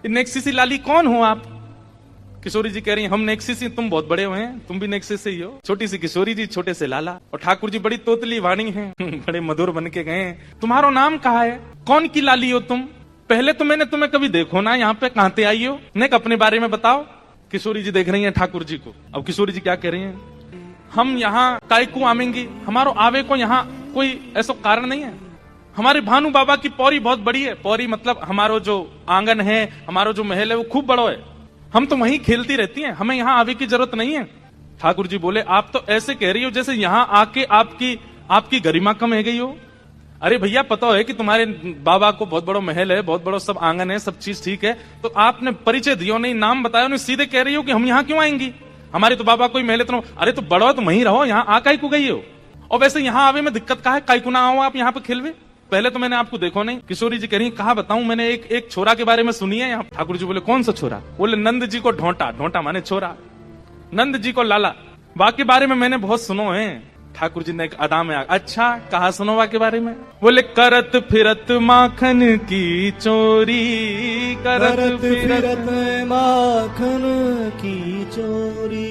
नेक्सिसी लाली कौन हो आप? किशोरी जी कह रही हैं हम नेक्सिसी, तुम बहुत बड़े हुए हैं, तुम भी नेक्सिस ही हो। छोटी सी किशोरी जी, छोटे से लाला। और ठाकुर जी बड़ी तोतली वाणी हैं, बड़े मधुर बन के गए। तुम्हारा नाम कहा है? कौन की लाली हो तुम? पहले तो मैंने तुम्हें कभी देखो ना, यहाँ पे कहां से आई हो? नेक अपने बारे में बताओ। किशोरी जी देख रही हैं ठाकुर जी को। अब किशोरी जी क्या कह रही हैं? हम यहाँ काय को आवेंगे, हमारो आवे को यहाँ कोई ऐसा कारण नहीं है। हमारे भानु बाबा की पौरी बहुत बड़ी है। पौरी मतलब हमारो जो आंगन है, हमारो जो महल है वो खूब बड़ो है। हम तो वहीं खेलती रहती हैं, हमें यहाँ आवे की जरूरत नहीं है। ठाकुर जी बोले आप तो ऐसे कह रही हो जैसे यहाँ आके आपकी गरिमा कम है गई हो। अरे भैया पता है कि तुम्हारे बाबा को बहुत बड़ा महल है, बहुत बड़ा सब आंगन है, सब चीज ठीक है, तो आपने परिचय दियो नहीं, नाम बताया नहीं, सीधे कह रही हो कि हम यहाँ क्यों आएंगी? हमारे तो बाबा कोई महल है। तो अरे तो बड़ो तो वहीं रहो, यहाँ आ काई को गई हो? और वैसे यहाँ आवे में दिक्कत का है? काई को ना आओ आप यहाँ पे खेलवे? पहले तो मैंने आपको देखो नहीं। किशोरी जी कह रही कहा बताऊं, मैंने एक छोरा के बारे में सुनी है यहाँ। ठाकुर जी बोले कौन सा छोरा? बोले नंद जी को ढोंटा, ढोंटा माने छोरा, नंद जी को लाला, बाकी बारे में मैंने बहुत सुनो है। ठाकुर जी ने एक अदा में अच्छा कहा सुनोवा के बारे में? बोले करत फिरत माखन की चोरी, करत फिरत माखन की चोरी।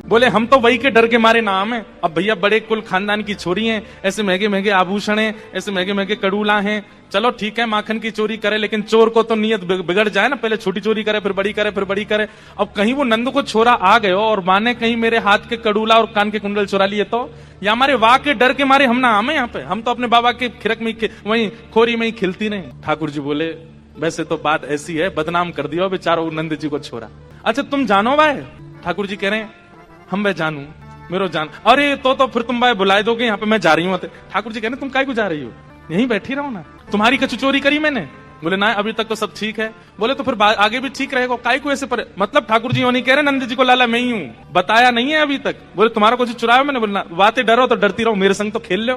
बोले हम तो वही के डर के मारे नाम है। अब भैया बड़े कुल खानदान की छोरी हैं, ऐसे महंगे महंगे आभूषण हैं, ऐसे महंगे महंगे कड़ूला हैं। चलो ठीक है माखन की चोरी करे, लेकिन चोर को तो नियत बिगड़ जाए ना, पहले छोटी चोरी करे फिर बड़ी करे फिर बड़ी करे। अब कहीं वो नंद को छोरा आ गए और माने कहीं मेरे हाथ के कड़ूला और कान के कुंडल चुरा लिए तो, या हमारे वाह के डर के मारे हम ना आमे यहाँ पे। हम तो अपने बाबा के खिरक में वहीं खोरी में ही खिलती नहीं। ठाकुर जी बोले वैसे तो बात ऐसी है, बदनाम कर दिया बेचारो नंद जी को छोरा। अच्छा तुम जानो भाई? ठाकुर जी कह रहे हैं हम भाई जानू, मेरो जान। अरे तो फिर तुम भाई बुलाए दोगे, यहाँ पे मैं जा रही हूँ। ठाकुर जी कह रहे तुम काय को जा रही हो? यहीं बैठी रहो ना। तुम्हारी कछु चोरी करी मैंने? बोले ना अभी तक तो सब ठीक है। बोले तो फिर आगे भी ठीक रहेगा, काय को ऐसे पर? मतलब ठाकुर जी नहीं कह रहे नंद जी को लाला मैं ही हूँ, बताया नहीं है अभी तक। बोले तुम्हारा कुछ चुराया मैंने? बोलना बातें डरो तो डरती रहो, मेरे संग तो खेल लो।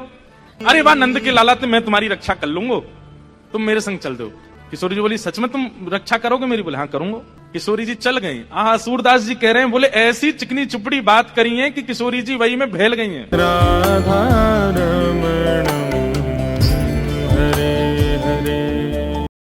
अरे वाह नंद के लाला, तो मैं तुम्हारी रक्षा कर लूंगा, तुम मेरे संग चल दो। किशोरी जी बोली सच में तुम रक्षा करोगे मेरी? बोले हाँ करूंगा। किशोरी जी चल गई। सूरदास जी कह रहे हैं बोले ऐसी चिकनी चुपड़ी बात करी है कि किशोरी जी वही में भेल गई हैं। राधा रमण